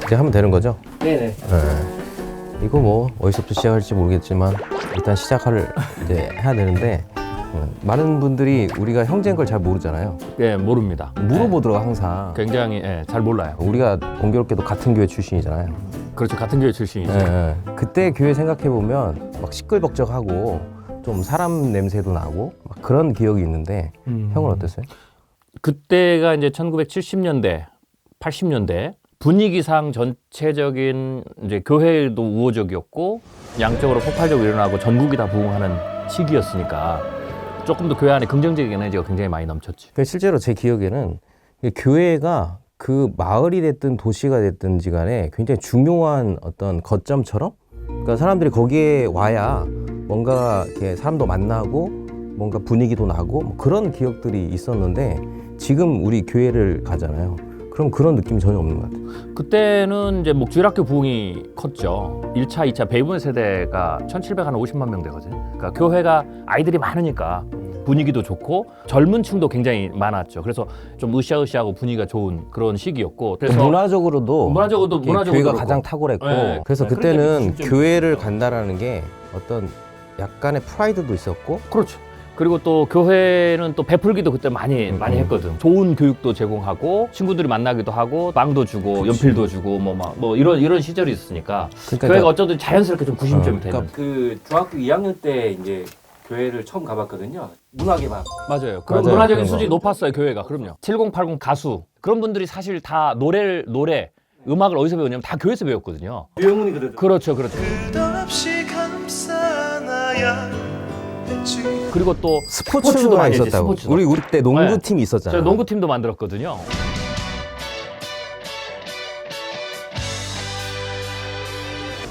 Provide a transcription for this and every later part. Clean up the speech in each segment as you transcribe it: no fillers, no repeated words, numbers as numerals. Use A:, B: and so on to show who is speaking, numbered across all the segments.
A: 이제 하면 되는 거죠?
B: 네네.
A: 네. 이거 뭐 어디서부터 시작할지 모르겠지만 일단 시작을 이제 해야 되는데 많은 분들이 우리가 형제인 걸 잘 모르잖아요.
B: 네, 모릅니다.
A: 물어보더라고 항상.
B: 굉장히 잘 몰라요.
A: 우리가 공교롭게도 같은 교회 출신이잖아요.
B: 그렇죠. 같은 교회 출신이죠.
A: 그때 교회 생각해 보면 막 시끌벅적하고 좀 사람 냄새도 나고 막 그런 기억이 있는데 형은 어땠어요?
B: 그때가 이제 1970년대, 80년대 분위기상 전체적인 이제 교회도 우호적이었고 양적으로 폭발적으로 일어나고 전국이 다 부흥하는 시기였으니까 조금 더 교회 안에 긍정적인 에너지가 굉장히 많이 넘쳤지.
A: 실제로 제 기억에는 교회가 그 마을이 됐든 도시가 됐든지 간에 굉장히 중요한 어떤 거점처럼, 그러니까 사람들이 거기에 와야 뭔가 이렇게 사람도 만나고 뭔가 분위기도 나고 뭐 그런 기억들이 있었는데 지금 우리 교회를 가잖아요. 그럼 그런 느낌이 전혀 없는 것 같아요.
B: 그때는 이제 목주일학교 부흥이 컸죠. 1차, 2차 베이비 세대가 1750만 명 되거든요. 그러니까 교회가 아이들이 많으니까 분위기도 좋고 젊은 층도 굉장히 많았죠. 그래서 좀 으쌰으쌰하고 분위기가 좋은 그런 시기였고, 그래서
A: 문화적으로도 교회가
B: 그렇고.
A: 가장 탁월했고,
B: 네.
A: 그래서
B: 네.
A: 그때는
B: 그러니까
A: 교회를 간다라는 게 어떤 약간의 프라이드도 있었고,
B: 그렇죠. 그리고 또 교회는 또 베풀기도 그때 많이 했거든. 좋은 교육도 제공하고 친구들이 만나기도 하고 빵도 주고 연필도 주고 뭐 이런 시절이 있으니까
A: 그러니까
B: 교회가 어쩌든 자연스럽게 좀 구심점이 되는.
A: 그러니까
C: 그 중학교 2학년 때 이제 교회를 처음 가봤거든요. 문학의 막
B: 맞아요. 그런
A: 맞아요.
B: 문화적인
A: 그런 거.
B: 수준이 높았어요, 교회가. 그럼요. 7080 가수 그런 분들이 사실 다 노래 음악을 어디서 배우냐면 다 교회에서 배웠거든요.
C: 유영훈이 그러더라고요.
B: 그렇죠. 그리고 또
A: 스포츠가
B: 많이 했지,
A: 있었다고.
B: 스포츠도.
A: 우리 때 농구팀이 있었잖아요.
B: 제가 농구팀도 만들었거든요.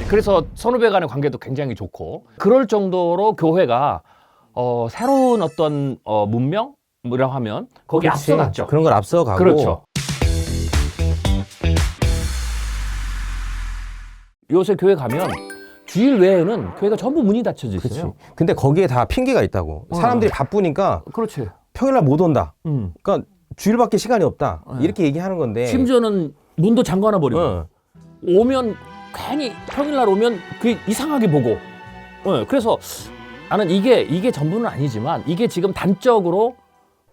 B: 그래서 선후배 간의 관계도 굉장히 좋고 그럴 정도로 교회가 새로운 어떤 문명? 뭐라고 하면 거기
A: 그렇지.
B: 앞서갔죠.
A: 그런 걸 앞서가고.
B: 그렇죠. 요새 교회 가면 주일 외에는 교회가 전부 문이 닫혀져
A: 그렇지.
B: 있어요.
A: 근데 거기에 다 핑계가 있다고. 사람들이 바쁘니까
B: 그렇지.
A: 평일날 못 온다. 그러니까 주일밖에 시간이 없다.
B: 네.
A: 이렇게 얘기하는 건데.
B: 심지어는 문도 잠가놔 버리고
A: 어.
B: 오면 괜히 평일날 오면 그 이상하게 보고. 그래서 나는 이게 전부는 아니지만 이게 지금 단적으로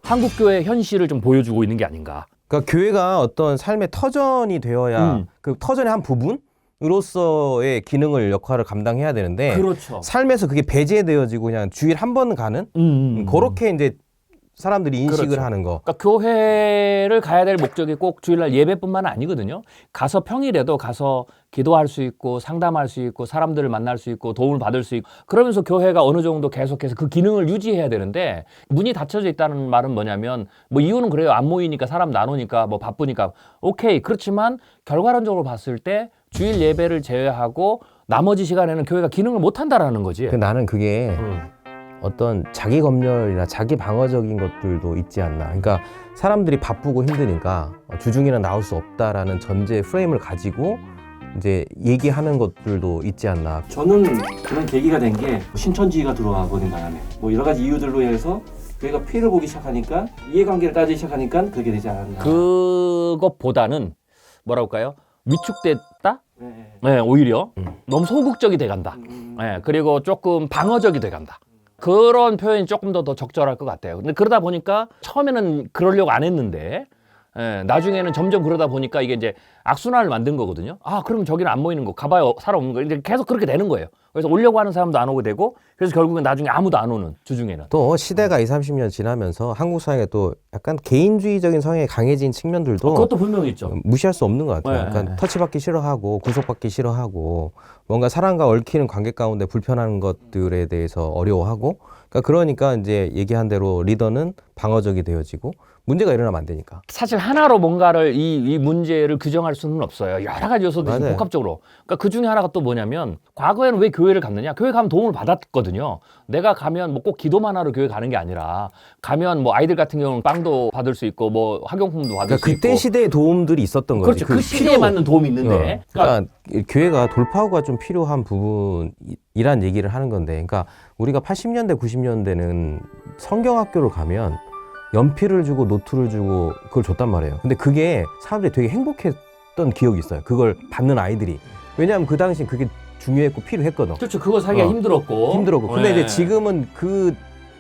B: 한국 교회 현실을 좀 보여주고 있는 게 아닌가.
A: 그러니까 교회가 어떤 삶의 터전이 되어야 그 터전의 한 부분으로서의 기능을 역할을 감당해야 되는데
B: 그렇죠.
A: 삶에서 그게 배제되어지고 그냥 주일 한 번 가는 그렇게 이제 사람들이 인식을
B: 그렇죠.
A: 하는 거.
B: 그러니까 교회를 가야 될 목적이 꼭 주일날 예배뿐만 아니거든요. 가서 평일에도 가서 기도할 수 있고 상담할 수 있고 사람들을 만날 수 있고 도움을 받을 수 있고 그러면서 교회가 어느 정도 계속해서 그 기능을 유지해야 되는데 문이 닫혀져 있다는 말은 뭐냐면 뭐 이유는 그래요. 안 모이니까 사람 나누니까 뭐 바쁘니까 오케이. 그렇지만 결과론적으로 봤을 때 주일 예배를 제외하고 나머지 시간에는 교회가 기능을 못 한다라는 거지.
A: 나는 그게 어떤 자기 검열이나 자기 방어적인 것들도 있지 않나. 그러니까 사람들이 바쁘고 힘드니까 주중에는 나올 수 없다라는 전제 프레임을 가지고 이제 얘기하는 것들도 있지 않나.
C: 저는 그런 계기가 된 게 신천지가 들어와 버린 바람에 뭐 여러 가지 이유들로 인해서 교회가 피해를 보기 시작하니까 이해관계를 따지기 시작하니까 그렇게 되지 않았나.
B: 그것보다는 뭐라고 할까요? 위축됐다? 네, 오히려 너무 소극적이 돼간다. 네, 그리고 조금 방어적이 돼간다. 그런 표현이 조금 더 적절할 것 같아요. 근데 그러다 보니까 처음에는 그러려고 안 했는데 나중에는 점점 그러다 보니까 이게 이제 악순환을 만든 거거든요. 아, 그러면 저기는 안 모이는 거, 가봐야 사람 없는 거. 이제 계속 그렇게 되는 거예요. 그래서 오려고 하는 사람도 안 오게 되고 그래서 결국은 나중에 아무도 안 오는 주중에는.
A: 또 시대가 20-30년 지나면서 한국 사회가 또 약간 개인주의적인 성향이 강해진 측면들도
B: 그것도 분명히 있죠.
A: 무시할 수 없는 것 같아요.
B: 네,
A: 그러니까
B: 네.
A: 터치받기 싫어하고 구속받기 싫어하고 뭔가 사람과 얽히는 관계 가운데 불편한 것들에 대해서 어려워하고 그러니까 이제 얘기한 대로 리더는 방어적이 되어지고 문제가 일어나면 안 되니까.
B: 사실 하나로 뭔가를 이 문제를 규정할 수는 없어요. 여러 가지 요소들이
A: 맞아요.
B: 복합적으로. 그러니까 그 중에 하나가 또 뭐냐면 과거에는 왜 교회를 갔느냐? 교회 가면 도움을 받았거든요. 내가 가면 뭐 꼭 기도만 하러 교회 가는 게 아니라 가면 뭐 아이들 같은 경우는 빵도 받을 수 있고 뭐 학용품도 받을 수 있고.
A: 그때 시대의 도움들이 있었던 거지.
B: 그렇죠. 그 시대에 맞는 도움이 있는데.
A: 그러니까 교회가 돌파구가 좀 필요한 부분이란 얘기를 하는 건데, 그러니까 우리가 80년대, 90년대는 성경학교를 가면 연필을 주고 노트를 주고 그걸 줬단 말이에요. 근데 그게 사람들이 되게 행복해 했던 기억이 있어요. 그걸 받는 아이들이. 왜냐하면 그 당시 그게 중요했고 필요했거든.
B: 그렇죠. 그거 사기가 힘들었고.
A: 힘들었고. 근데
B: 네.
A: 이제 지금은 그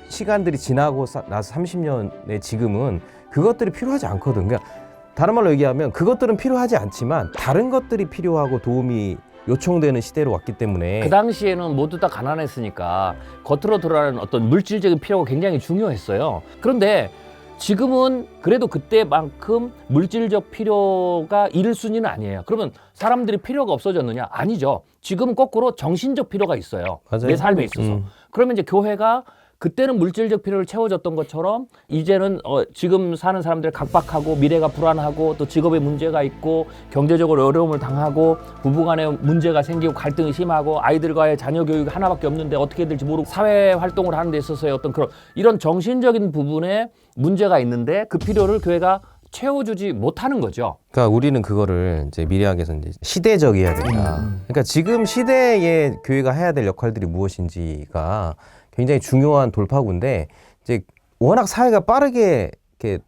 A: 시간들이 지나고 나서 30년의 지금은 그것들이 필요하지 않거든. 그러니까 다른 말로 얘기하면 그것들은 필요하지 않지만 다른 것들이 필요하고 도움이 요청되는 시대로 왔기 때문에
B: 그 당시에는 모두 다 가난했으니까 겉으로 드러나는 어떤 물질적인 필요가 굉장히 중요했어요. 그런데 지금은 그래도 그때만큼 물질적 필요가 1순위는 아니에요. 그러면 사람들이 필요가 없어졌느냐? 아니죠. 지금은 거꾸로 정신적 필요가 있어요.
A: 맞아요.
B: 내 삶에 있어서. 그러면 이제 교회가 그때는 물질적 필요를 채워줬던 것처럼 이제는 지금 사는 사람들 각박하고 미래가 불안하고 또 직업에 문제가 있고 경제적으로 어려움을 당하고 부부간에 문제가 생기고 갈등이 심하고 아이들과의 자녀 교육이 하나밖에 없는데 어떻게 해야 될지 모르고 사회 활동을 하는 데 있어서의 어떤 그런 이런 정신적인 부분에 문제가 있는데 그 필요를 교회가 채워주지 못하는 거죠.
A: 그러니까 우리는 그거를 이제 미래학에서 이제 시대적이어야 된다. 그러니까 지금 시대에 교회가 해야 될 역할들이 무엇인지가 굉장히 중요한 돌파구인데 이제 워낙 사회가 빠르게 이렇게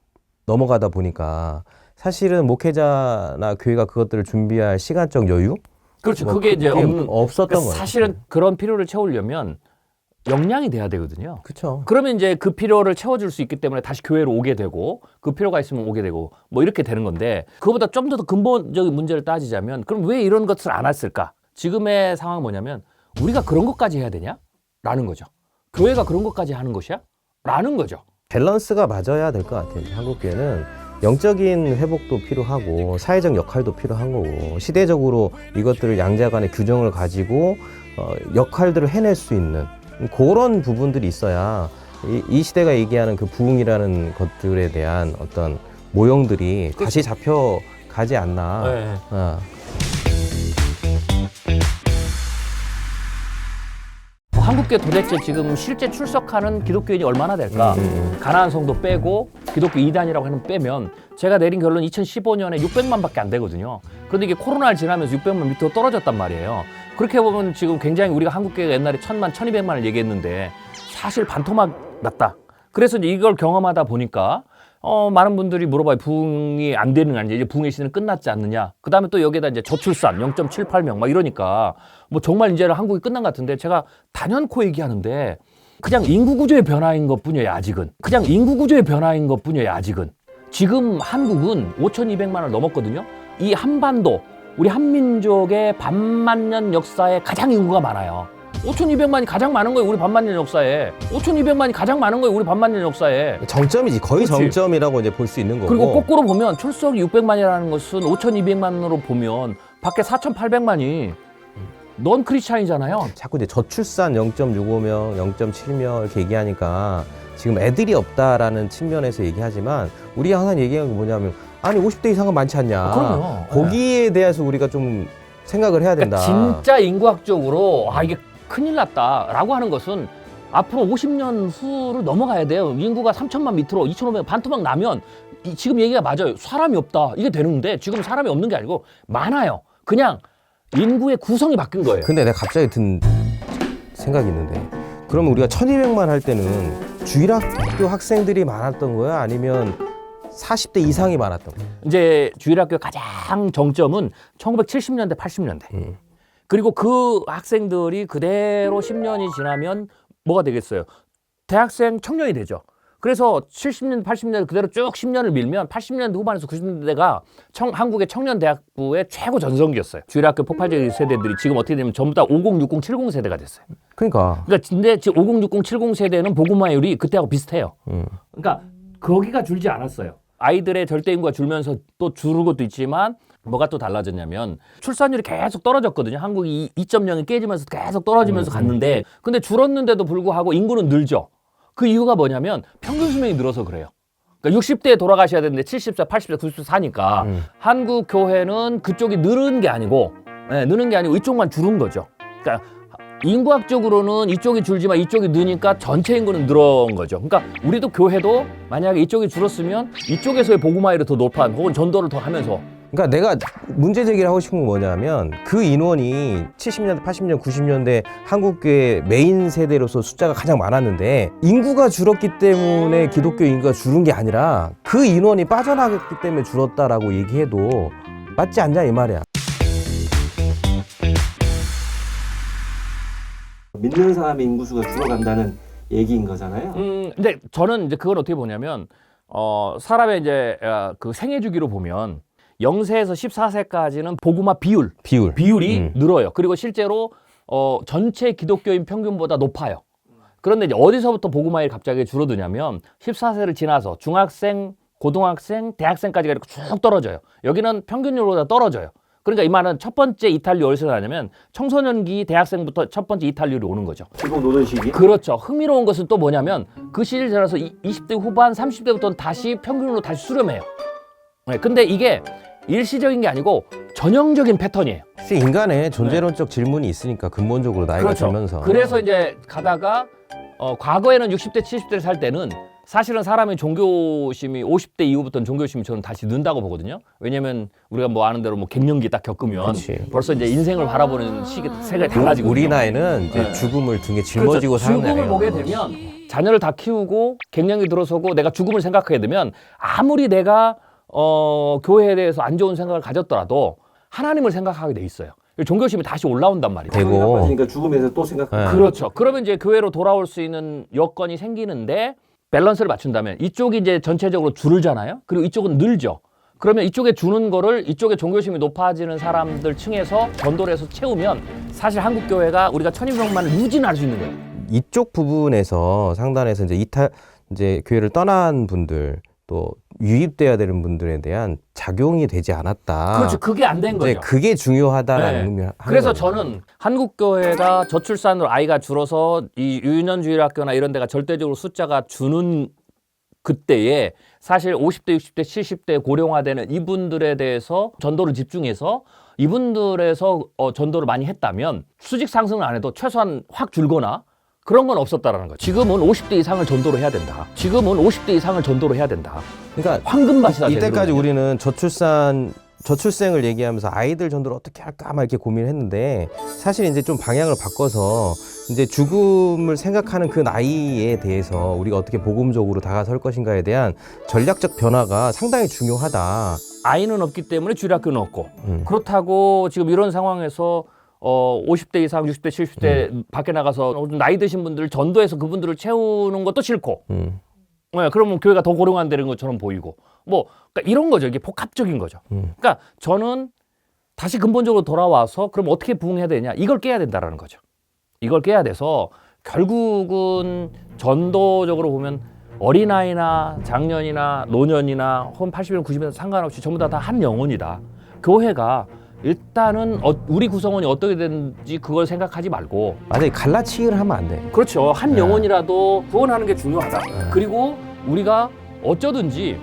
A: 넘어가다 보니까 사실은 목회자나 교회가 그것들을 준비할 시간적 여유?
B: 그렇죠.
A: 뭐
B: 그게 이제
A: 없었던
B: 그러니까
A: 거예요.
B: 사실은 그런 필요를 채우려면 역량이 돼야 되거든요.
A: 그렇죠.
B: 그러면 이제 그 필요를 채워줄 수 있기 때문에 다시 교회로 오게 되고 그 필요가 있으면 오게 되고 뭐 이렇게 되는 건데 그거보다 좀 더 근본적인 문제를 따지자면 그럼 왜 이런 것을 안 했을까? 지금의 상황은 뭐냐면 우리가 그런 것까지 해야 되냐? 라는 거죠. 교회가 그런 것까지 하는 것이야? 라는 거죠.
A: 밸런스가 맞아야 될 것 같아요. 한국 교회는 영적인 회복도 필요하고 사회적 역할도 필요한 거고 시대적으로 이것들을 양자간의 규정을 가지고 역할들을 해낼 수 있는 그런 부분들이 있어야 이 시대가 얘기하는 그 부흥이라는 것들에 대한 어떤 모형들이 다시 잡혀가지 않나.
B: 네. 한국교회 도대체 지금 실제 출석하는 기독교인이 얼마나 될까? 가나안 성도 빼고 기독교 이단이라고 하는 빼면 제가 내린 결론 2015년에 600만밖에 안 되거든요. 그런데 이게 코로나를 지나면서 600만 밑으로 떨어졌단 말이에요. 그렇게 보면 지금 굉장히 우리가 한국교회가 옛날에 1000만, 1200만을 얘기했는데 사실 반토막 났다. 그래서 이제 이걸 경험하다 보니까 많은 분들이 물어봐요. 부흥이 안 되는 거 아니냐. 이제 부흥의 시대는 끝났지 않느냐. 그 다음에 또 여기에다 이제 저출산 0.78명 막 이러니까 뭐 정말 이제는 한국이 끝난 것 같은데 제가 단연코 얘기하는데 그냥 인구 구조의 변화인 것 뿐이에요. 아직은. 그냥 인구 구조의 변화인 것 뿐이에요. 아직은. 지금 한국은 5,200만을 넘었거든요. 이 한반도, 우리 한민족의 반만년 역사에 가장 인구가 많아요. 5,200만이 가장 많은 거예요. 우리 반만년 역사에. 5,200만이 가장 많은 거예요. 우리 반만년 역사에.
A: 정점이지. 거의
B: 그렇지.
A: 정점이라고 이제 볼 수 있는 거고.
B: 그리고 거꾸로 보면 출석이 600만이라는 것은 5,200만으로 보면 밖에 4,800만이 넌 크리스찬이잖아요.
A: 자꾸 이제 저출산 0.65명, 0.7명 이렇게 얘기하니까 지금 애들이 없다라는 측면에서 얘기하지만 우리가 항상 얘기하는 게 뭐냐면 아니 50대 이상은 많지 않냐.
B: 그럼요.
A: 거기에 대해서 우리가 좀 생각을 해야 된다.
B: 그러니까 진짜 인구학적으로 이게 큰일 났다라고 하는 것은 앞으로 50년 후를 넘어가야 돼요. 인구가 3천만 밑으로 2,500 반토막 나면 지금 얘기가 맞아요. 사람이 없다. 이게 되는데 지금 사람이 없는 게 아니고 많아요. 그냥 인구의 구성이 바뀐 거예요.
A: 근데 내가 갑자기 든 생각이 있는데 그러면 우리가 1200만 할 때는 주일학교 학생들이 많았던 거야? 아니면 40대 이상이 많았던 거야?
B: 이제 주일학교 가장 정점은 1970년대, 80년대. 그리고 그 학생들이 그대로 10년이 지나면 뭐가 되겠어요? 대학생 청년이 되죠. 그래서 70년, 80년 그대로 쭉 10년을 밀면 80년대 후반에서 90년대가 한국의 청년대학부의 최고 전성기였어요. 주일학교 폭발적 세대들이 지금 어떻게 되면 전부 다 50, 60, 70 세대가 됐어요.
A: 그러니까
B: 근데 지금 50, 60, 70 세대는 보급마율이 그때하고 비슷해요. 그러니까 거기가 줄지 않았어요. 아이들의 절대 인구가 줄면서 또 줄은 것도 있지만 뭐가 또 달라졌냐면 출산율이 계속 떨어졌거든요. 한국이 2.0이 깨지면서 계속 떨어지면서 갔는데 근데 줄었는데도 불구하고 인구는 늘죠. 그 이유가 뭐냐면 평균 수명이 늘어서 그래요. 그러니까 60대에 돌아가셔야 되는데 70세, 80세, 90세 사니까 한국 교회는 그쪽이 늘은 게 아니고 느는 게 아니고 이쪽만 줄은 거죠. 그러니까 인구학적으로는 이쪽이 줄지만 이쪽이 느니까 전체 인구는 늘어온 거죠. 그러니까 우리도 교회도 만약에 이쪽이 줄었으면 이쪽에서의 복음화율이 더 높아 혹은 전도를 더 하면서
A: 그러니까 내가 문제 제기를 하고 싶은 건 뭐냐면 그 인원이 70년대, 80년, 90년대 한국교회 메인 세대로서 숫자가 가장 많았는데 인구가 줄었기 때문에 기독교 인구가 줄은 게 아니라 그 인원이 빠져나갔기 때문에 줄었다라고 얘기해도 맞지 않냐 이 말이야.
C: 믿는 사람의 인구수가 줄어간다는 얘기인 거잖아요.
B: 근데 저는 이제 그걸 어떻게 보냐면 사람의 이제 그 생애 주기로 보면 0세에서 14세까지는 복음화 비율이 늘어요. 그리고 실제로 전체 기독교인 평균보다 높아요. 그런데 이제 어디서부터 복음화율이 갑자기 줄어드냐면 14세를 지나서 중학생, 고등학생, 대학생까지가 이렇게 쭉 떨어져요. 여기는 평균율보다 떨어져요. 그러니까 이 말은 첫 번째 이탈률이 어디서 나냐면 청소년기 대학생부터 첫 번째 이탈률이 오는 거죠.
C: 기본 노동 시기.
B: 그렇죠. 흥미로운 것은 또 뭐냐면 그 시기를 지나서 20대 후반, 30대부터는 다시 평균으로 다시 수렴해요. 네, 근데 이게 일시적인 게 아니고 전형적인 패턴이에요.
A: 사실 인간의 존재론적 질문이 있으니까 근본적으로 나이가 들면서.
B: 그래서 이제 가다가 과거에는 60대, 70대를 살 때는 사실은 사람의 종교심이 50대 이후부터는 종교심이 저는 다시 는다고 보거든요. 왜냐면 우리가 뭐 아는 대로 뭐 갱년기 딱 겪으면
A: 그치.
B: 벌써 이제 인생을 바라보는 색이 달라지고
A: 우리 나이는 이제
B: 네.
A: 죽음을 등에 짊어지고 사는
B: 죽음을
A: 나이예요.
B: 보게 되면 자녀를 다 키우고 갱년기 들어서고 내가 죽음을 생각하게 되면 아무리 내가 교회에 대해서 안 좋은 생각을 가졌더라도 하나님을 생각하게 돼 있어요. 종교심이 다시 올라온단 말이에요.
A: 되고.
C: 빠지니까 죽음에서 또 생각.
A: 네.
B: 그렇죠. 그러면 이제 교회로 돌아올 수 있는 여건이 생기는데 밸런스를 맞춘다면 이쪽이 이제 전체적으로 줄잖아요. 그리고 이쪽은 늘죠. 그러면 이쪽에 주는 거를 이쪽에 종교심이 높아지는 사람들 층에서 전도를 해서 채우면 사실 한국 교회가 우리가 1200만을 유지할 수 있는 거예요.
A: 이쪽 부분에서 상단에서 이제 교회를 떠난 분들 또 유입돼야 되는 분들에 대한 작용이 되지 않았다.
B: 그렇죠. 그게 안 된
A: 이제
B: 거죠.
A: 그게 중요하다라는
B: 네.
A: 의미를
B: 그래서
A: 하는 거죠.
B: 저는 한국 교회가 저출산으로 아이가 줄어서 이 유년주일학교나 이런 데가 절대적으로 숫자가 주는 그때에 사실 50대, 60대, 70대 고령화되는 이분들에 대해서 전도를 집중해서 이분들에서 전도를 많이 했다면 수직 상승을 안 해도 최소한 확 줄거나 그런 건 없었다라는 거죠. 지금은 50대 이상을 전도로 해야 된다. 지금은 50대 이상을 전도로 해야 된다.
A: 그러니까
B: 황금밭이다.
A: 이때까지 우리는 저출생을 얘기하면서 아이들 전도를 어떻게 할까 막 이렇게 고민했는데 사실 이제 좀 방향을 바꿔서 이제 죽음을 생각하는 그 나이에 대해서 우리가 어떻게 복음적으로 다가설 것인가에 대한 전략적 변화가 상당히 중요하다.
B: 아이는 없기 때문에 주일학교는 없고 그렇다고 지금 이런 상황에서 50대 이상, 60대, 70대 밖에 나가서 나이 드신 분들을 전도해서 그분들을 채우는 것도 싫고 네, 그러면 교회가 더 고령화되는 것처럼 보이고 뭐 그러니까 이런 거죠. 이게 복합적인 거죠. 그러니까 저는 다시 근본적으로 돌아와서 그럼 어떻게 부흥해야 되냐 이걸 깨야 된다라는 거죠. 이걸 깨야 돼서 결국은 전도적으로 보면 어린아이나 장년이나 노년이나 혹은 80년, 90년 상관없이 전부 다 한 영혼이다. 교회가 일단은 우리 구성원이 어떻게 되는지 그걸 생각하지 말고
A: 맞아요. 갈라치기를 하면 안 돼.
B: 그렇죠. 한 영혼이라도 구원하는 게 중요하다. 그리고 우리가 어쩌든지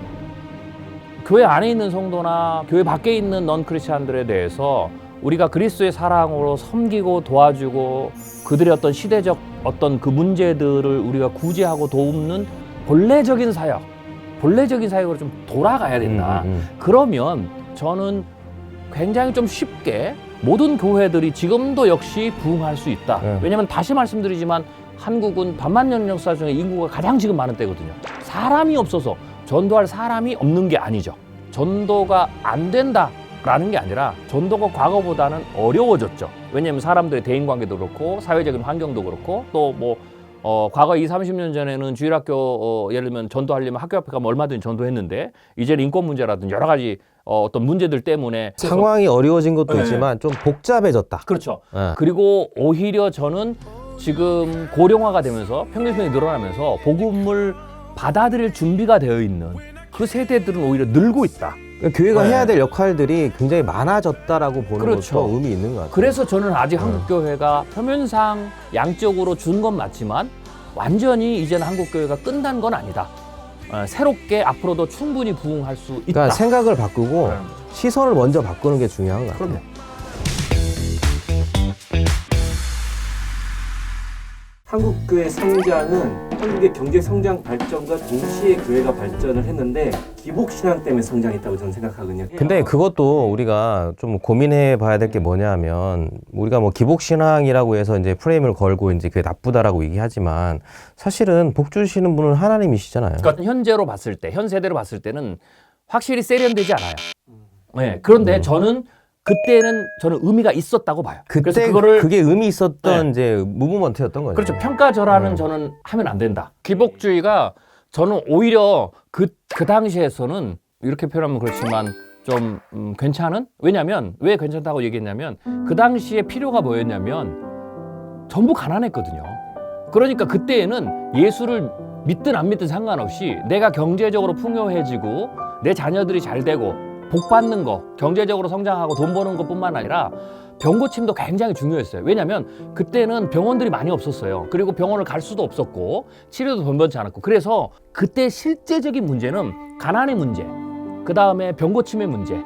B: 교회 안에 있는 성도나 교회 밖에 있는 넌 크리스찬들에 대해서 우리가 그리스도의 사랑으로 섬기고 도와주고 그들의 어떤 시대적 어떤 그 문제들을 우리가 구제하고 돕는 본래적인 사역으로 좀 돌아가야 된다. 그러면 저는 굉장히 좀 쉽게 모든 교회들이 지금도 역시 부흥할 수 있다. 왜냐하면 다시 말씀드리지만 한국은 반만년 역사 중에 인구가 가장 지금 많은 때거든요. 사람이 없어서 전도할 사람이 없는 게 아니죠. 전도가 안 된다라는 게 아니라 전도가 과거보다는 어려워졌죠. 왜냐하면 사람들의 대인관계도 그렇고 사회적인 환경도 그렇고 또 뭐 과거 20, 30년 전에는 주일학교 예를 들면 전도하려면 학교 앞에 가면 얼마든지 전도했는데 이제는 인권 문제라든지 여러 가지 어떤 문제들 때문에
A: 상황이 어려워진 것도 있지만 좀 복잡해졌다.
B: 그렇죠.
A: 네.
B: 그리고 오히려 저는 지금 고령화가 되면서 평균 수명이 늘어나면서 복음을 받아들일 준비가 되어 있는 그 세대들은 오히려 늘고 있다.
A: 그러니까 교회가 해야 될 역할들이 굉장히 많아졌다라고 보는
B: 그렇죠.
A: 것도 의미 있는 것 같아요.
B: 그래서 저는 아직 한국교회가 표면상 양적으로 준 건 맞지만 완전히 이제는 한국교회가 끝난 건 아니다. 새롭게 앞으로도 충분히 부흥할 수 있다.
A: 그러니까 생각을 바꾸고 시선을 먼저 바꾸는 게 중요한 것 같아요.
B: 그럼요.
C: 한국교회 성장은 한국의 경제 성장 발전과 동시에 교회가 발전을 했는데 기복신앙 때문에 성장했다고 저는 생각하거든요.
A: 근데 그것도 우리가 좀 고민해 봐야 될 게 뭐냐면 우리가 뭐 기복신앙이라고 해서 이제 프레임을 걸고 이제 그게 나쁘다라고 얘기하지만 사실은 복 주시는 분은 하나님이시잖아요.
B: 그러니까 현재로 봤을 때, 현 세대로 봤을 때는 확실히 세련되지 않아요. 네, 그런데 저는 그때는 저는 의미가 있었다고 봐요. 그래서
A: 그때
B: 그거를
A: 그게 의미 있었던
B: 네.
A: 이제 무브먼트였던 거죠.
B: 그렇죠. 평가절하는 저는 하면 안 된다. 기복주의가 저는 오히려 그 당시에서는 이렇게 표현하면 그렇지만 좀 괜찮은? 왜냐면 왜 괜찮다고 얘기했냐면 그 당시에 필요가 뭐였냐면 전부 가난했거든요. 그러니까 그때에는 예수를 믿든 안 믿든 상관없이 내가 경제적으로 풍요해지고 내 자녀들이 잘 되고 복 받는 거, 경제적으로 성장하고 돈 버는 것뿐만 아니라 병 고침도 굉장히 중요했어요. 왜냐하면 그때는 병원들이 많이 없었어요. 그리고 병원을 갈 수도 없었고 치료도 번번치 않았고 그래서 그때 실제적인 문제는 가난의 문제, 그 다음에 병 고침의 문제,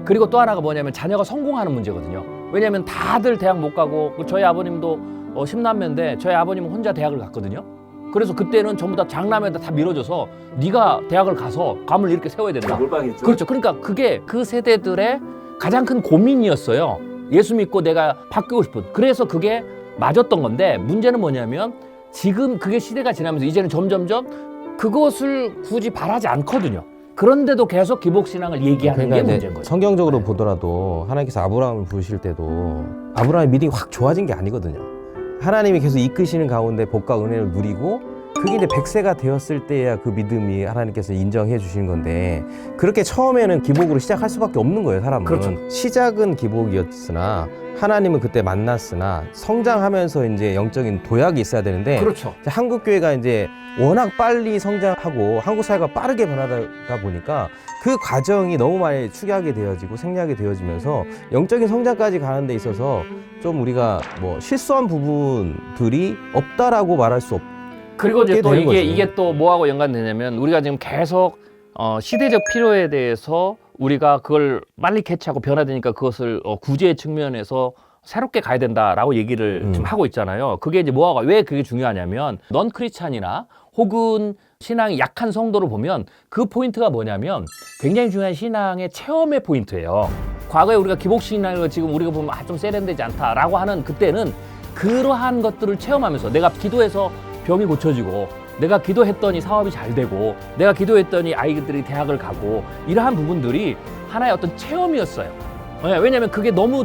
B: 그리고 또 하나가 뭐냐면 자녀가 성공하는 문제거든요. 왜냐하면 다들 대학 못 가고 저희 아버님도 10남매인데 저희 아버님은 혼자 대학을 갔거든요. 그래서 그때는 전부 다 장남에다 다 밀어줘서 네가 대학을 가서 감을 이렇게 세워야 된다.
C: 몰빵했죠.
B: 그렇죠. 그러니까 그게 그 세대들의 가장 큰 고민이었어요. 예수 믿고 내가 바뀌고 싶은. 그래서 그게 맞았던 건데 문제는 뭐냐면 지금 그게 시대가 지나면서 이제는 점점점 그것을 굳이 바라지 않거든요. 그런데도 계속 기복신앙을 얘기하는 게
A: 그러니까
B: 문제인 거죠.
A: 성경적으로 보더라도 하나님께서 아브라함을 부르실 때도 아브라함의 믿음이 확 좋아진 게 아니거든요. 하나님이 계속 이끄시는 가운데 복과 은혜를 누리고 그게 이제 100세가 되었을 때야 그 믿음이 하나님께서 인정해 주시는 건데 그렇게 처음에는 기복으로 시작할 수밖에 없는 거예요, 사람은.
B: 그렇죠.
A: 시작은 기복이었으나 하나님은 그때 만났으나 성장하면서 이제 영적인 도약이 있어야 되는데
B: 그렇죠.
A: 이제 한국 교회가 이제 워낙 빨리 성장하고 한국 사회가 빠르게 변하다 보니까 그 과정이 너무 많이 축약이 되어지고 생략이 되어지면서 영적인 성장까지 가는 데 있어서 좀 우리가 뭐 실수한 부분들이 없다라고 말할 수 없.
B: 그리고 이제 또
A: 되는 거지.
B: 이게 또 뭐하고 연관되냐면 우리가 지금 계속 시대적 필요에 대해서 우리가 그걸 빨리 캐치하고 변화되니까 그것을 구제의 측면에서 새롭게 가야 된다라고 얘기를 좀 하고 있잖아요. 그게 이제 뭐하고 왜 그게 중요하냐면 넌 크리스찬이나 혹은 신앙이 약한 성도를 보면 그 포인트가 뭐냐면 굉장히 중요한 신앙의 체험의 포인트예요. 과거에 우리가 기복신앙을 지금 우리가 보면 좀 세련되지 않다라고 하는 그때는 그러한 것들을 체험하면서 내가 기도해서 병이 고쳐지고 내가 기도했더니 사업이 잘 되고 내가 기도했더니 아이들이 대학을 가고 이러한 부분들이 하나의 어떤 체험이었어요. 왜냐하면 그게 너무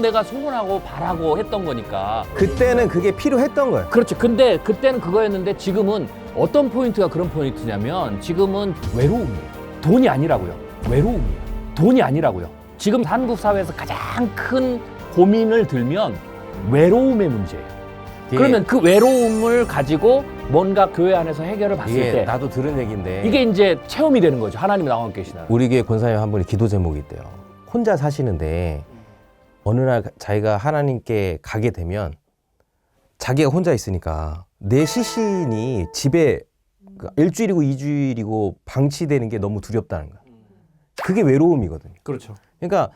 B: 내가 소원하고 바라고 했던 거니까.
A: 그때는 그게 필요했던 거예요.
B: 그렇죠. 근데 그때는 그거였는데 지금은 어떤 포인트가 그런 포인트냐면 지금은 외로움이에요. 돈이 아니라고요. 외로움이에요. 돈이 아니라고요. 지금 한국 사회에서 가장 큰 고민을 들면 외로움의 문제예요. 그러면 그 외로움을 가지고 뭔가 교회 안에서 해결을 봤을
A: 이게
B: 때
A: 나도 들은 얘기인데
B: 이게 이제 체험이 되는 거죠. 하나님이 나와 함께 계시다.
A: 우리 교회 권사님 한 분이 기도 제목이 있대요. 혼자 사시는데 어느 날 자기가 하나님께 가게 되면 자기가 혼자 있으니까 내 시신이 집에 일주일이고 2주일이고 방치되는 게 너무 두렵다는 거야. 그게 외로움이거든요.
B: 그렇죠.
A: 그러니까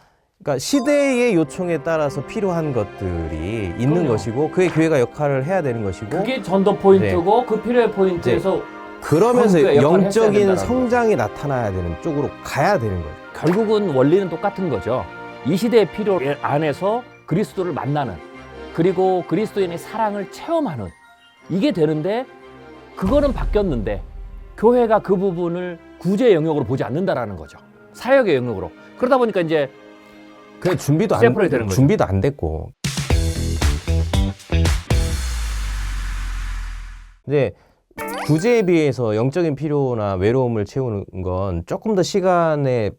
A: 시대의 요청에 따라서 필요한 것들이 있는
B: 그럼요.
A: 것이고 그게 교회가 역할을 해야 되는 것이고
B: 그게 전도 포인트고 그 필요의 포인트에서
A: 그러면서
B: 한국의 역할을 했어야
A: 영적인
B: 된다는
A: 성장이 나타나야 되는 쪽으로 가야 되는 거예요.
B: 결국은 원리는 똑같은 거죠. 이 시대의 필요 안에서 그리스도를 만나는 그리고 그리스도인의 사랑을 체험하는 이게 되는데 그거는 바뀌었는데 교회가 그 부분을 구제 영역으로 보지 않는다라는 거죠. 사역의 영역으로. 그러다 보니까 이제
A: 그
B: 세퍼레이트 되는 거죠.
A: 준비도 안 됐고 이제 구제에 비해서 영적인 필요나 외로움을 채우는 건 조금 더 시간의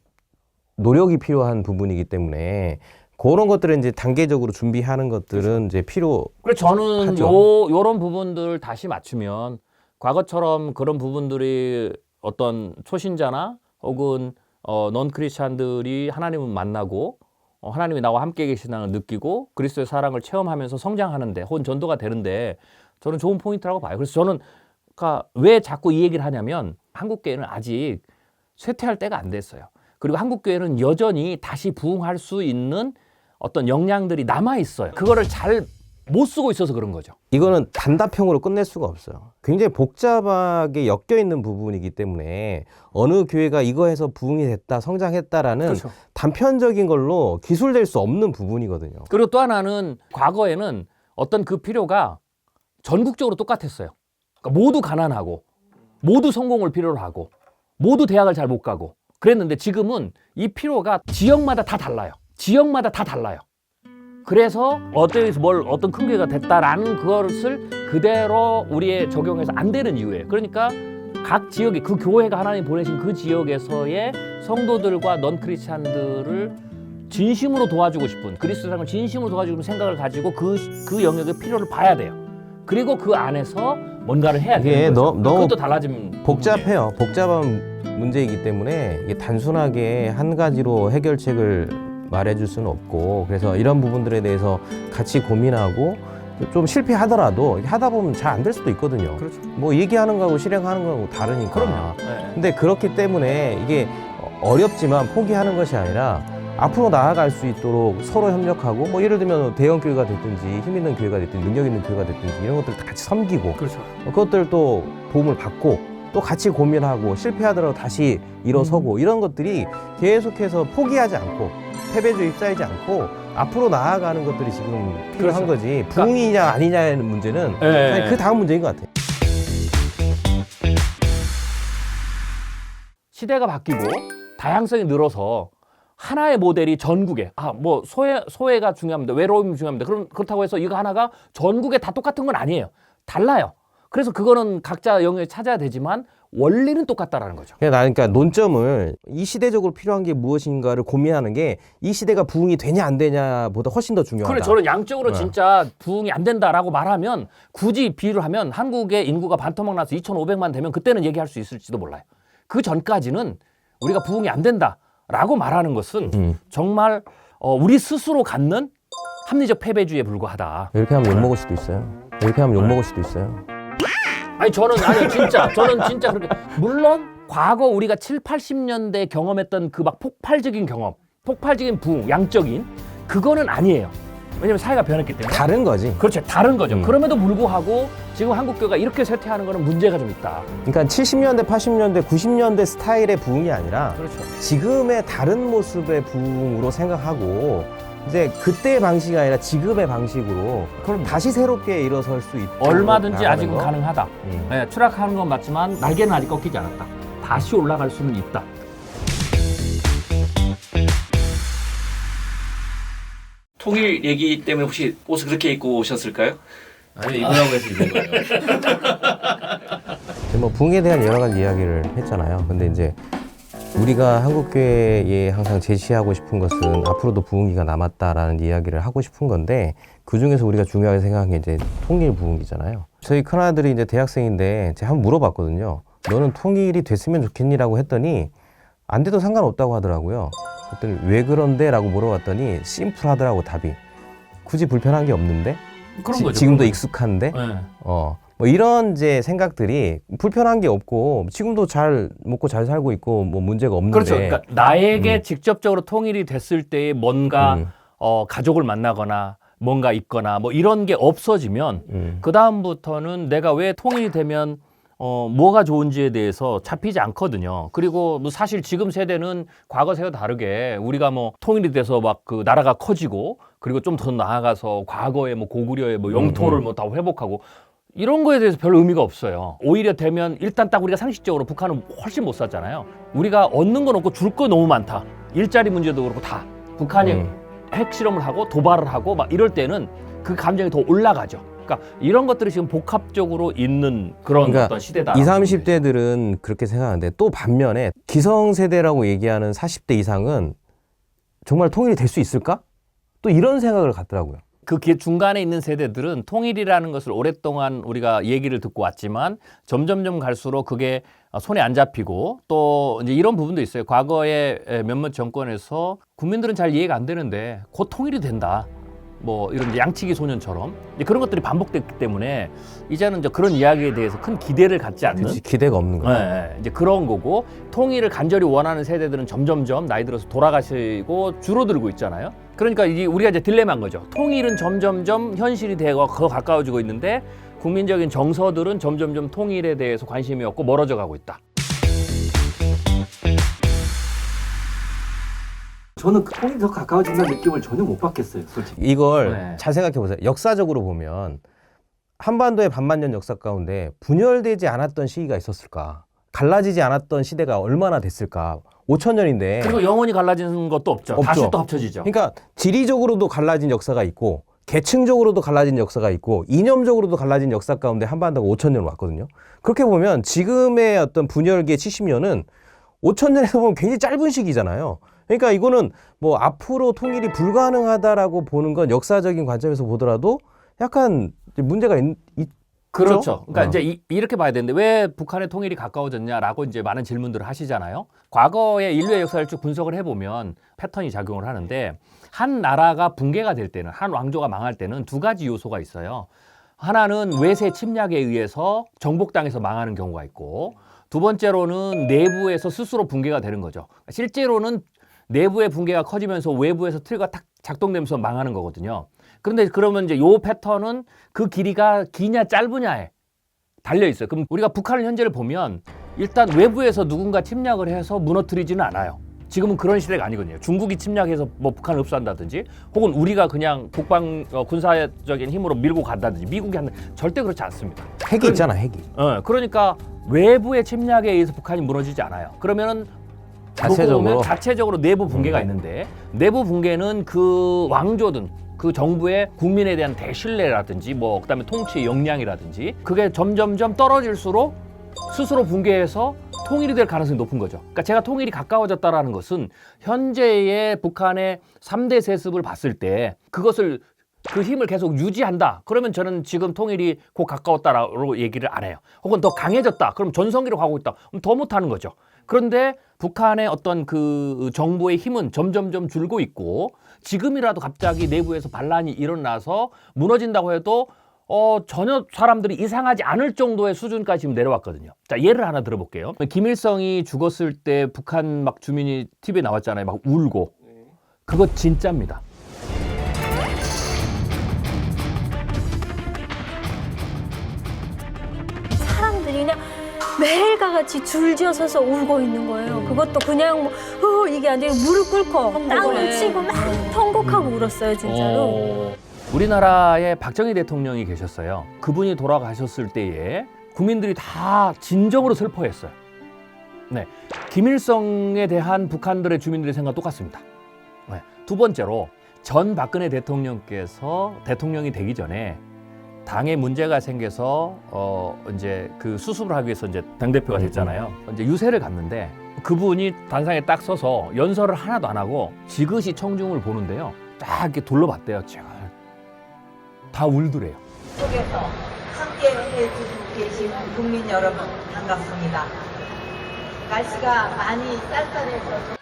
A: 노력이 필요한 부분이기 때문에 그런 것들은 이제 단계적으로 준비하는 것들은 이제 필요.
B: 그래서 저는
A: 하죠.
B: 요런 부분들 다시 맞추면 과거처럼 그런 부분들이 어떤 초신자나 혹은 넌 크리스찬들이 하나님을 만나고 하나님이 나와 함께 계시다는 걸 느끼고 그리스도의 사랑을 체험하면서 성장하는데 혹은 전도가 되는데 저는 좋은 포인트라고 봐요. 그래서 저는 그러니까 왜 자꾸 이 얘기를 하냐면 한국교회는 아직 쇠퇴할 때가 안 됐어요. 그리고 한국교회는 여전히 다시 부흥할 수 있는 어떤 역량들이 남아 있어요. 그거를 잘 못 쓰고 있어서 그런 거죠.
A: 이거는 단답형으로 끝낼 수가 없어요. 굉장히 복잡하게 엮여 있는 부분이기 때문에 어느 교회가 이거 해서 부흥이 됐다, 성장했다라는
B: 그렇죠.
A: 단편적인 걸로 기술될 수 없는 부분이거든요.
B: 그리고 또 하나는 과거에는 어떤 그 필요가 전국적으로 똑같았어요. 그러니까 모두 가난하고 모두 성공을 필요로 하고 모두 대학을 잘 못 가고 그랬는데 지금은 이 필요가 지역마다 다 달라요. 지역마다 다 달라요. 그래서 어떤 큰 교회가 됐다라는 그것을 그대로 우리에 적용해서 안 되는 이유예요. 그러니까 각 지역에 그 교회가 하나님 보내신 그 지역에서의 성도들과 넌 크리스찬들을 진심으로 도와주고 싶은 그리스도 사람을 진심으로 도와주고 싶은 생각을 가지고 그 영역의 필요를 봐야 돼요. 그리고 그 안에서 뭔가를 해야
A: 이게
B: 되는 거죠.
A: 너무
B: 그것도 달라진
A: 복잡해요. 복잡한 문제이기 때문에 이게 단순하게 한 가지로 해결책을 말해줄 수는 없고, 그래서 이런 부분들에 대해서 같이 고민하고 좀 실패하더라도 하다 보면 잘 안 될 수도 있거든요.
B: 그렇죠.
A: 뭐 얘기하는 거하고 실행하는 거하고 다르니까.
B: 그럼요. 네.
A: 근데 그렇기 때문에 이게 어렵지만 포기하는 것이 아니라 앞으로 나아갈 수 있도록 서로 협력하고, 뭐 예를 들면 대형 교회가 됐든지 힘 있는 교회가 됐든지 능력 있는 교회가 됐든지 이런 것들 같이 섬기고,
B: 그렇죠.
A: 그것들 또 도움을 받고 또 같이 고민하고 실패하더라도 다시 일어서고 이런 것들이 계속해서 포기하지 않고 패배주의 휩싸이지 않고 앞으로 나아가는 것들이 지금 필요한
B: 그렇죠.
A: 거지. 부흥이냐 아니냐의 문제는
B: 네.
A: 사실 그 다음 문제인 것 같아요.
B: 시대가 바뀌고 다양성이 늘어서 하나의 모델이 전국에 뭐 소외가 중요합니다. 외로움이 중요합니다. 그렇다고 해서 이거 하나가 전국에 다 똑같은 건 아니에요. 달라요. 그래서 그거는 각자 영역에 찾아야 되지만 원리는 똑같다라는 거죠.
A: 그러니까 논점을 이 시대적으로 필요한 게 무엇인가를 고민하는 게 이 시대가 부흥이 되냐 안 되냐보다 훨씬 더 중요하다.
B: 그래, 저는 양적으로
A: 네.
B: 진짜 부흥이 안 된다라고 말하면 굳이 비유를 하면 한국의 인구가 반토막 나서 2,500만 되면 그때는 얘기할 수 있을지도 몰라요. 그 전까지는 우리가 부흥이 안 된다라고 말하는 것은 정말 우리 스스로 갖는 합리적 패배주의에 불과하다.
A: 이렇게 하면 욕먹을 수도 있어요. 이렇게 하면 욕먹을 수도 있어요.
B: 저는 진짜 그렇게 물론 과거 우리가 7, 80년대 경험했던 그 막 폭발적인 경험, 폭발적인 부흥, 양적인 그거는 아니에요. 왜냐면 사회가 변했기 때문에.
A: 다른 거지.
B: 그렇죠. 다른 거죠. 그럼에도 불구하고 지금 한국교회가 이렇게 쇠퇴하는 거는 문제가 좀 있다.
A: 그러니까 70년대, 80년대, 90년대 스타일의 부흥이 아니라
B: 그렇죠.
A: 지금의 다른 모습의 부흥으로 생각하고 이제 그때의 방식이 아니라 지금의 방식으로
B: 그럼
A: 다시 새롭게 일어설 수 있도록
B: 얼마든지
A: 나가는
B: 아직은
A: 거.
B: 가능하다. 네, 추락하는 건 맞지만 날개는 아직 꺾이지 않았다. 다시 올라갈 수는 있다.
C: 통일 얘기 때문에 혹시 옷을 그렇게 입고 오셨을까요?
B: 아니 입으라고 해서 입은 거예요.
A: 뭐 부흥에 대한 여러 가지 이야기를 했잖아요. 근데 이제 우리가 한국교회에 항상 제시하고 싶은 것은 앞으로도 부흥기가 남았다라는 이야기를 하고 싶은 건데, 그 중에서 우리가 중요하게 생각한 게 이제 통일 부흥이잖아요. 저희 큰아들이 이제 대학생인데 제가 한번 물어봤거든요. 너는 통일이 됐으면 좋겠니라고 했더니 안 돼도 상관없다고 하더라고요. 그랬더니 왜 그런데? 라고 물어봤더니 심플하더라고 답이. 굳이 불편한 게 없는데?
B: 그런 거죠.
A: 지금도
B: 그런
A: 익숙한데?
B: 거죠. 네.
A: 뭐 이런 이제 생각들이 불편한 게 없고 지금도 잘 먹고 잘 살고 있고 뭐 문제가 없는데.
B: 그렇죠. 그러니까 나에게 직접적으로 통일이 됐을 때 뭔가 가족을 만나거나 뭔가 있거나 뭐 이런 게 없어지면 그 다음부터는 내가 왜 통일이 되면 뭐가 좋은지에 대해서 잡히지 않거든요. 그리고 뭐 사실 지금 세대는 과거 세대와 다르게 우리가 뭐 통일이 돼서 막 그 나라가 커지고 그리고 좀 더 나아가서 과거의 뭐 고구려의 뭐 영토를 뭐 다 회복하고 이런 거에 대해서 별 의미가 없어요. 오히려 되면 일단 딱 우리가 상식적으로 북한은 훨씬 못 샀잖아요. 우리가 얻는 건 없고 줄 거 너무 많다. 일자리 문제도 그렇고 다. 북한이 핵실험을 하고 도발을 하고 막 이럴 때는 그 감정이 더 올라가죠. 그러니까 이런 것들이 지금 복합적으로 있는 그런
A: 그러니까
B: 어떤 시대다.
A: 20, 30대들은 그렇게 생각하는데 또 반면에 기성세대라고 얘기하는 40대 이상은 정말 통일이 될 수 있을까? 또 이런 생각을 갖더라고요.
B: 그 중간에 있는 세대들은 통일이라는 것을 오랫동안 우리가 얘기를 듣고 왔지만 점점점 갈수록 그게 손에 안 잡히고 또 이제 이런 부분도 있어요. 과거에 몇몇 정권에서 국민들은 잘 이해가 안 되는데 곧 통일이 된다. 뭐 이런 이제 양치기 소년처럼 이제 그런 것들이 반복됐기 때문에 이제는 이제 그런 이야기에 대해서 큰 기대를 갖지 않는
A: 기대가 없는 거예요.
B: 네, 이제 그런 거고 통일을 간절히 원하는 세대들은 점점점 나이 들어서 돌아가시고 줄어들고 있잖아요. 그러니까 이게 우리가 이제 딜레마인 거죠. 통일은 점점점 현실이 되고 더 가까워지고 있는데 국민적인 정서들은 점점점 통일에 대해서 관심이 없고 멀어져 가고 있다.
C: 저는 통일이 더 가까워진다는 느낌을 전혀 못 받겠어요, 솔직히.
A: 이걸
B: 네.
A: 잘 생각해 보세요. 역사적으로 보면 한반도의 반만년 역사 가운데 분열되지 않았던 시기가 있었을까? 갈라지지 않았던 시대가 얼마나 됐을까? 5천 년인데.
B: 그리고 영원히 갈라지는 것도 없죠.
A: 없죠.
B: 다시 또 합쳐지죠.
A: 그러니까 지리적으로도 갈라진 역사가 있고 계층적으로도 갈라진 역사가 있고 이념적으로도 갈라진 역사 가운데 한반도가 5천 년을 왔거든요. 그렇게 보면 지금의 어떤 분열기의 70년은 5천 년에서 보면 굉장히 짧은 시기잖아요. 그러니까 이거는 뭐 앞으로 통일이 불가능하다라고 보는 건 역사적인 관점에서 보더라도 약간 문제가
B: 그렇죠. 그러니까
A: 어.
B: 이제 이렇게 봐야 되는데 왜 북한의 통일이 가까워졌냐라고 이제 많은 질문들을 하시잖아요. 과거의 인류의 역사를 쭉 분석을 해보면 패턴이 작용을 하는데 한 나라가 붕괴가 될 때는 한 왕조가 망할 때는 두 가지 요소가 있어요. 하나는 외세 침략에 의해서 정복당해서 망하는 경우가 있고 두 번째로는 내부에서 스스로 붕괴가 되는 거죠. 실제로는 내부의 붕괴가 커지면서 외부에서 틀가 탁 작동되면서 망하는 거거든요. 그런데 그러면 이제 요 패턴은 그 길이가 기냐 짧으냐에 달려 있어요. 그럼 우리가 북한 현재를 보면 일단 외부에서 누군가 침략을 해서 무너뜨리지는 않아요. 지금은 그런 시대가 아니거든요. 중국이 침략해서 뭐 북한을 흡수한다든지 혹은 우리가 그냥 군사적인 힘으로 밀고 간다든지 미국이 하는 절대 그렇지 않습니다.
A: 핵이 있잖아, 핵이.
B: 그러니까 외부의 침략에 의해서 북한이 무너지지 않아요. 그러면은 자체적으로 내부 붕괴가 있는데 내부 붕괴는 그 왕조든 그 정부의 국민에 대한 대신뢰라든지 뭐 그다음에 통치의 역량이라든지 그게 점점점 떨어질수록 스스로 붕괴해서 통일이 될 가능성이 높은 거죠. 그러니까 제가 통일이 가까워졌다라는 것은 현재의 북한의 3대 세습을 봤을 때 그것을 그 힘을 계속 유지한다. 그러면 저는 지금 통일이 곧 가까웠다라고 얘기를 안 해요. 혹은 더 강해졌다. 그럼 전성기로 가고 있다. 그럼 더 못하는 거죠. 그런데 북한의 어떤 그 정부의 힘은 점점점 줄고 있고 지금이라도 갑자기 내부에서 반란이 일어나서 무너진다고 해도 전혀 사람들이 이상하지 않을 정도의 수준까지 지금 내려왔거든요. 자, 예를 하나 들어볼게요. 김일성이 죽었을 때 북한 막 주민이 TV에 나왔잖아요. 막 울고. 그거 진짜입니다.
D: 사람들이 그냥 매일과 같이 줄지어서서 울고 있는 거예요. 그것도 그냥 뭐 이게 안 되고 무릎 꿇고 땅을 치고 막 통곡하고 울었어요, 진짜로.
B: 우리나라에 박정희 대통령이 계셨어요. 그분이 돌아가셨을 때에 국민들이 다 진정으로 슬퍼했어요. 네, 김일성에 대한 북한들의 주민들의 생각 똑같습니다. 네. 두 번째로 전 박근혜 대통령께서 대통령이 되기 전에 당에 문제가 생겨서 이제 그 수습을 하기 위해서 이제 당대표가 됐잖아요. 이제 유세를 갔는데 그분이 단상에 딱 서서 연설을 하나도 안 하고 지그시 청중을 보는데요. 딱 이렇게 둘러봤대요. 제가 다 울더래요.
E: 속에서 함께 해주고 계신 국민 여러분 반갑습니다. 날씨가 많이 쌀쌀해서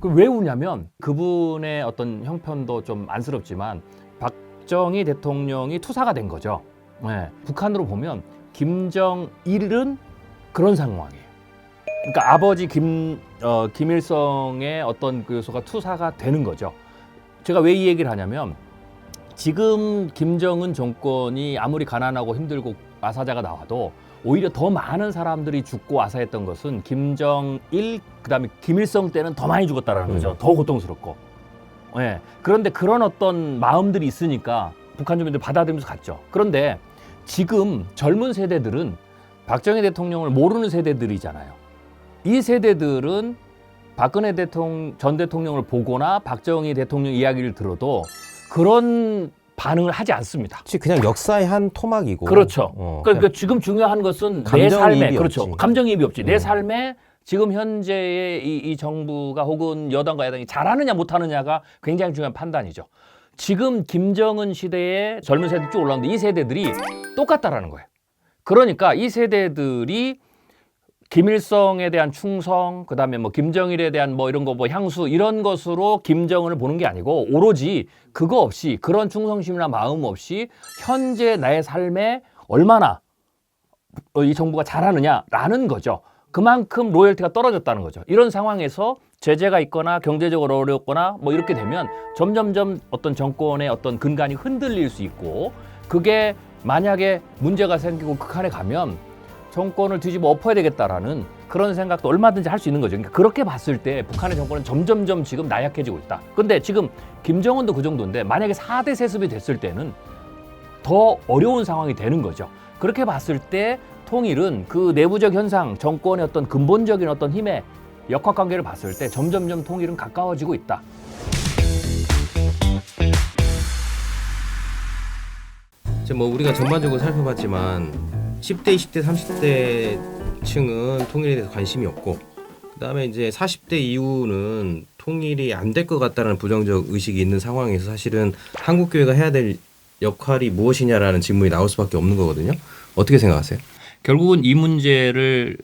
B: 그 왜 우냐면 그분의 어떤 형편도 좀 안쓰럽지만 박정희 대통령이 투사가 된 거죠. 네. 북한으로 보면 김정일은 그런 상황이에요. 그러니까 아버지 김일성의 어떤 그 요소가 투사가 되는 거죠. 제가 왜 이 얘기를 하냐면 지금 김정은 정권이 아무리 가난하고 힘들고 아사자가 나와도 오히려 더 많은 사람들이 죽고 아사했던 것은 김정일 그다음에 김일성 때는 더 많이 죽었다라는 거죠. 더 고통스럽고. 예. 그런데 그런 어떤 마음들이 있으니까 북한 주민들 받아들이면서 갔죠. 그런데 지금 젊은 세대들은 박정희 대통령을 모르는 세대들이잖아요. 이 세대들은 박근혜 전 대통령을 보거나 박정희 대통령 이야기를 들어도 그런 반응을 하지 않습니다.
A: 그냥 역사의 한 토막이고.
B: 그렇죠. 그러니까 지금 중요한 것은 내 삶에 그렇죠. 감정이입이 없지. 내 삶에 지금 현재의 이 정부가 혹은 여당과 야당이 잘하느냐 못하느냐가 굉장히 중요한 판단이죠. 지금 김정은 시대에 젊은 세대 쭉 올라오는데 이 세대들이 똑같다라는 거예요. 그러니까 이 세대들이 김일성에 대한 충성, 그다음에 뭐 김정일에 대한 뭐 이런 거 뭐 향수 이런 것으로 김정은을 보는 게 아니고 오로지 그거 없이 그런 충성심이나 마음 없이 현재 나의 삶에 얼마나 이 정부가 잘하느냐라는 거죠. 그만큼 로열티가 떨어졌다는 거죠. 이런 상황에서 제재가 있거나 경제적으로 어렵거나 뭐 이렇게 되면 점점점 어떤 정권의 어떤 근간이 흔들릴 수 있고 그게 만약에 문제가 생기고 극한에 가면 정권을 뒤집어 엎어야 되겠다라는 그런 생각도 얼마든지 할 수 있는 거죠. 그러니까 그렇게 봤을 때 북한의 정권은 점점점 지금 나약해지고 있다. 근데 지금 김정은도 그 정도인데 만약에 4대 세습이 됐을 때는 더 어려운 상황이 되는 거죠. 그렇게 봤을 때 통일은 그 내부적 현상, 정권의 어떤 근본적인 어떤 힘의 역학관계를 봤을 때 점점점 통일은 가까워지고 있다.
A: 이제 뭐 우리가 전반적으로 살펴봤지만 10대, 20대, 30대 층은 통일에 대해서 관심이 없고 그다음에 이제 40대 이후는 통일이 안 될 것 같다는 부정적 의식이 있는 상황에서 사실은 한국 교회가 해야 될 역할이 무엇이냐라는 질문이 나올 수밖에 없는 거거든요. 어떻게 생각하세요?
B: 결국은 이 문제를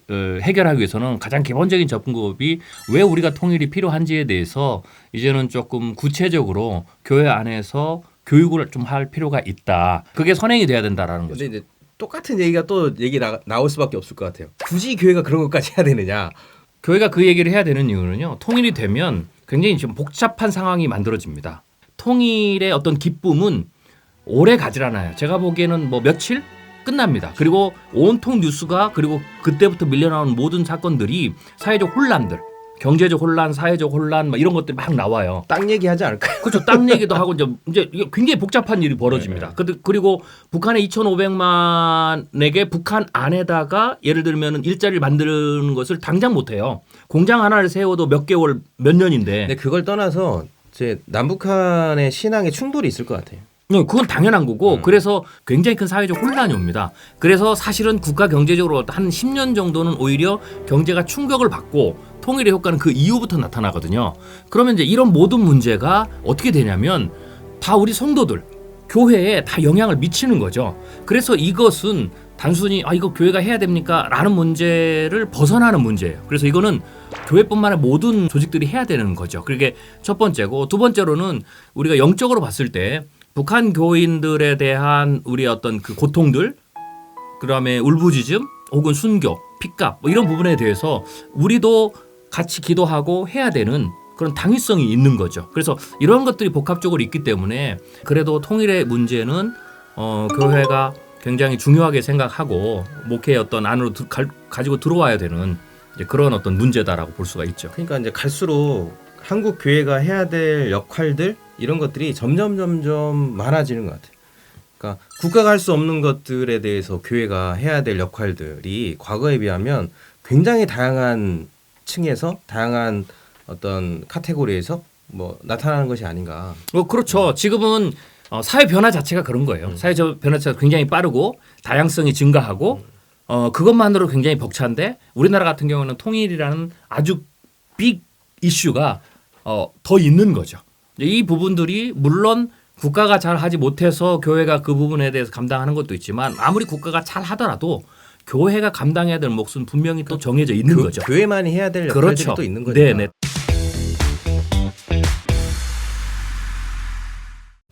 B: 해결하기 위해서는 가장 기본적인 접근법이 왜 우리가 통일이 필요한지에 대해서 이제는 조금 구체적으로 교회 안에서 교육을 좀 할 필요가 있다. 그게 선행이 돼야 된다라는 거죠.
A: 근데 이제 똑같은 얘기가 또 나올 수밖에 없을 것 같아요. 굳이 교회가 그런 것까지 해야 되느냐?
B: 교회가 그 얘기를 해야 되는 이유는요. 통일이 되면 굉장히 좀 복잡한 상황이 만들어집니다. 통일의 어떤 기쁨은 오래 가질 않아요. 제가 보기에는 뭐 며칠 끝납니다. 그리고 온통 뉴스가 그리고 그때부터 밀려나오는 모든 사건들이 사회적 혼란들, 경제적 혼란, 사회적 혼란 막 이런 것들이 막 나와요.
A: 땅 얘기하지 않을까요?
B: 그렇죠. 땅 얘기도 하고 이제 이게 굉장히 복잡한 일이 벌어집니다. 그리고 북한의 2,500만에게 북한 안에다가 예를 들면 일자리를 만드는 것을 당장 못 해요. 공장 하나를 세워도 몇 개월, 몇 년인데.
A: 근데 그걸 떠나서 이제 남북한의 신앙에 충돌이 있을 것 같아요.
B: 그건 당연한 거고 그래서 굉장히 큰 사회적 혼란이 옵니다. 그래서 사실은 국가 경제적으로 한 10년 정도는 오히려 경제가 충격을 받고 통일의 효과는 그 이후부터 나타나거든요. 그러면 이제 이런 모든 문제가 어떻게 되냐면 다 우리 성도들, 교회에 다 영향을 미치는 거죠. 그래서 이것은 단순히 이거 교회가 해야 됩니까? 라는 문제를 벗어나는 문제예요. 그래서 이거는 교회뿐만 아니라 모든 조직들이 해야 되는 거죠. 그게 첫 번째고 두 번째로는 우리가 영적으로 봤을 때 북한 교인들에 대한 우리 어떤 그 고통들, 그다음에 울부짖음 혹은 순교, 핏값 뭐 이런 부분에 대해서 우리도 같이 기도하고 해야 되는 그런 당위성이 있는 거죠. 그래서 이런 것들이 복합적으로 있기 때문에 그래도 통일의 문제는 교회가 굉장히 중요하게 생각하고 목회의 어떤 안으로 가지고 들어와야 되는 이제 그런 어떤 문제다라고 볼 수가 있죠.
A: 그러니까 이제 갈수록 한국 교회가 해야 될 역할들 이런 것들이 점점 많아지는 것 같아요. 그러니까 국가가 할 수 없는 것들에 대해서 교회가 해야 될 역할들이 과거에 비하면 굉장히 다양한 층에서 다양한 어떤 카테고리에서 뭐 나타나는 것이 아닌가.
B: 그렇죠. 지금은 사회 변화 자체가 그런 거예요. 사회 변화 자체가 굉장히 빠르고 다양성이 증가하고 그것만으로 굉장히 벅찬데 우리나라 같은 경우는 통일이라는 아주 빅 이슈가 더 있는 거죠. 이 부분들이 물론 국가가 잘 하지 못해서 교회가 그 부분에 대해서 감당하는 것도 있지만 아무리 국가가 잘 하더라도 교회가 감당해야 될 몫은 분명히 또 정해져 있는 거죠.
A: 교회만이 해야 될 역할들이
B: 그렇죠.
A: 또 있는 거죠.
B: 네네.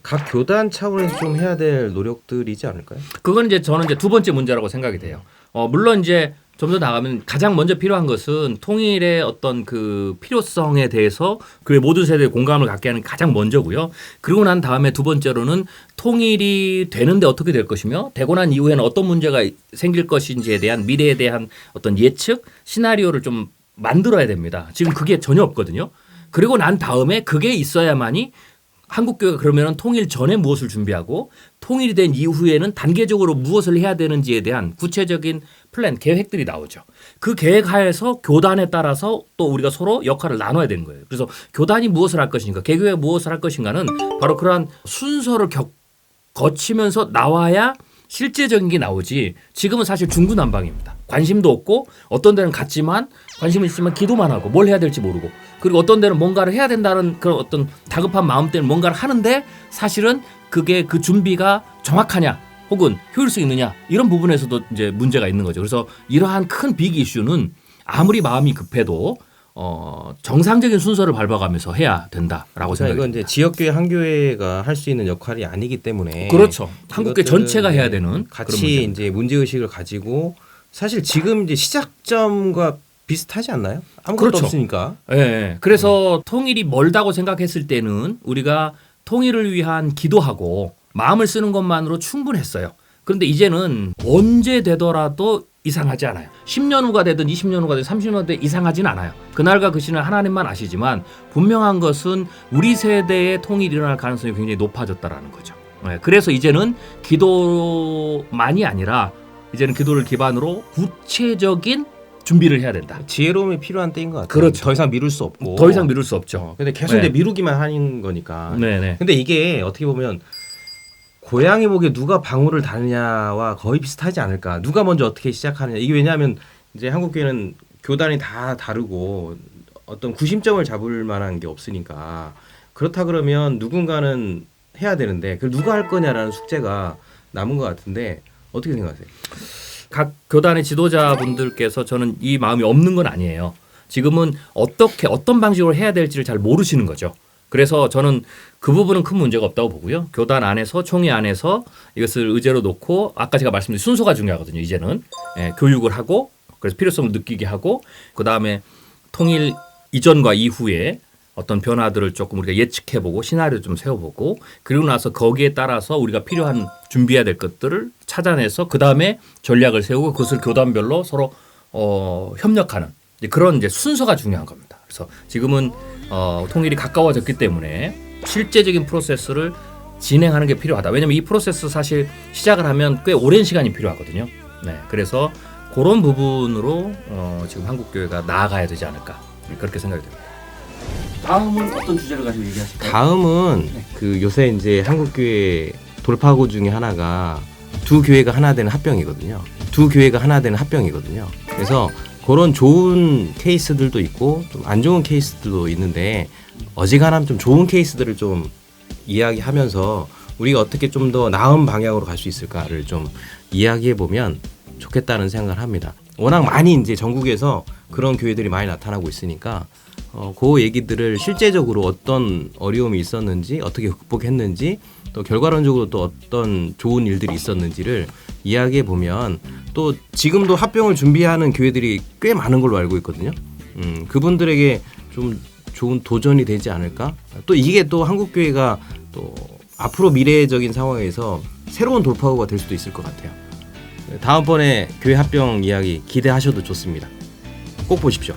A: 각 교단 차원에서 좀 해야 될 노력들이지 않을까요?
B: 그건 이제 저는 이제 두 번째 문제라고 생각이 돼요. 물론 이제 좀 더 나가면 가장 먼저 필요한 것은 통일의 어떤 그 필요성에 대해서 그 모든 세대의 공감을 갖게 하는 게 가장 먼저고요. 그리고 난 다음에 두 번째로는 통일이 되는데 어떻게 될 것이며 되고 난 이후에는 어떤 문제가 생길 것인지에 대한 미래에 대한 어떤 예측 시나리오를 좀 만들어야 됩니다. 지금 그게 전혀 없거든요. 그리고 난 다음에 그게 있어야만이 한국교회가 그러면 통일 전에 무엇을 준비하고 통일이 된 이후에는 단계적으로 무엇을 해야 되는지에 대한 구체적인 플랜, 계획들이 나오죠. 그 계획하에서 교단에 따라서 또 우리가 서로 역할을 나눠야 되는 거예요. 그래서 교단이 무엇을 할 것인가, 개교회가 무엇을 할 것인가는 바로 그러한 순서를 거치면서 나와야 실제적인 게 나오지 지금은 사실 중구난방입니다. 관심도 없고 어떤 데는 같지만 관심은 있지만 기도만 하고 뭘 해야 될지 모르고 그리고 어떤 데는 뭔가를 해야 된다는 그런 어떤 다급한 마음 때문에 뭔가를 하는데 사실은 그게 그 준비가 정확하냐 혹은 효율성 있느냐 이런 부분에서도 이제 문제가 있는 거죠. 그래서 이러한 큰 빅 이슈는 아무리 마음이 급해도 정상적인 순서를 밟아가면서 해야 된다라고 생각합니다.
A: 이건 이제 지역교회 한 교회가 할 수 있는 역할이 아니기 때문에
B: 그렇죠. 한국교회 전체가 해야 되는
A: 같이 이제 문제 의식을 가지고 사실 지금 이제 시작점과 비슷하지 않나요? 아무것도
B: 그렇죠.
A: 없으니까.
B: 네. 그래서 통일이 멀다고 생각했을 때는 우리가 통일을 위한 기도하고 마음을 쓰는 것만으로 충분했어요. 그런데 이제는 언제 되더라도 이상하지 않아요. 10년 후가 되든 20년 후가 되든 30년 후가 되든 이상하진 않아요. 그날과 그 시는 하나님만 아시지만 분명한 것은 우리 세대의 통일이 일어날 가능성이 굉장히 높아졌다라는 거죠. 네, 그래서 이제는 기도만이 아니라 이제는 기도를 기반으로 구체적인 준비를 해야 된다.
A: 지혜로움이 필요한 때인 것 같아요.
B: 그렇죠.
A: 더 이상 미룰 수 없고.
B: 더 이상 미룰 수 없죠.
A: 근데 계속
B: 네.
A: 이제 미루기만 하는 거니까.
B: 네네.
A: 근데 이게 어떻게 보면 고양이 목에 누가 방울을 다느냐와 거의 비슷하지 않을까. 누가 먼저 어떻게 시작하느냐. 이게 왜냐하면 이제 한국 교회는 교단이 다 다르고 어떤 구심점을 잡을 만한 게 없으니까 그렇다 그러면 누군가는 해야 되는데 그걸 누가 할 거냐라는 숙제가 남은 것 같은데 어떻게 생각하세요?
B: 각 교단의 지도자분들께서 저는 이 마음이 없는 건 아니에요. 지금은 어떤 방식으로 해야 될지를 잘 모르시는 거죠. 그래서 저는 그 부분은 큰 문제가 없다고 보고요. 교단 안에서 총회 안에서 이것을 의제로 놓고 아까 제가 말씀드린 순서가 중요하거든요. 이제는 교육을 하고 그래서 필요성을 느끼게 하고 그다음에 통일 이전과 이후에 어떤 변화들을 조금 우리가 예측해보고 시나리오 좀 세워보고 그리고 나서 거기에 따라서 우리가 필요한 준비해야 될 것들을 찾아내서 그다음에 전략을 세우고 그것을 교단별로 서로 협력하는 그런 이제 순서가 중요한 겁니다. 그래서 지금은 통일이 가까워졌기 때문에 실제적인 프로세스를 진행하는 게 필요하다. 왜냐하면 이 프로세스 사실 시작을 하면 꽤 오랜 시간이 필요하거든요. 네, 그래서 그런 부분으로 지금 한국교회가 나아가야 되지 않을까 그렇게 생각이 됩니다.
C: 다음은 어떤 주제를 가지고 얘기하실까요?
A: 다음은 그 요새 이제 한국교회 돌파구 중에 하나가 두 교회가 하나 되는 합병이거든요. 그래서 그런 좋은 케이스들도 있고 좀 안 좋은 케이스들도 있는데 어지간하면 좀 좋은 케이스들을 좀 이야기하면서 우리가 어떻게 좀 더 나은 방향으로 갈 수 있을까를 좀 이야기해 보면 좋겠다는 생각을 합니다. 워낙 많이 이제 전국에서 그런 교회들이 많이 나타나고 있으니까 그 얘기들을 실제적으로 어떤 어려움이 있었는지 어떻게 극복했는지 또 결과론적으로 또 어떤 좋은 일들이 있었는지를 이야기해 보면 또 지금도 합병을 준비하는 교회들이 꽤 많은 걸로 알고 있거든요. 그분들에게 좀 좋은 도전이 되지 않을까? 또 이게 또 한국교회가 또 앞으로 미래적인 상황에서 새로운 돌파구가 될 수도 있을 것 같아요. 다음번에 교회 합병 이야기 기대하셔도 좋습니다. 꼭 보십시오.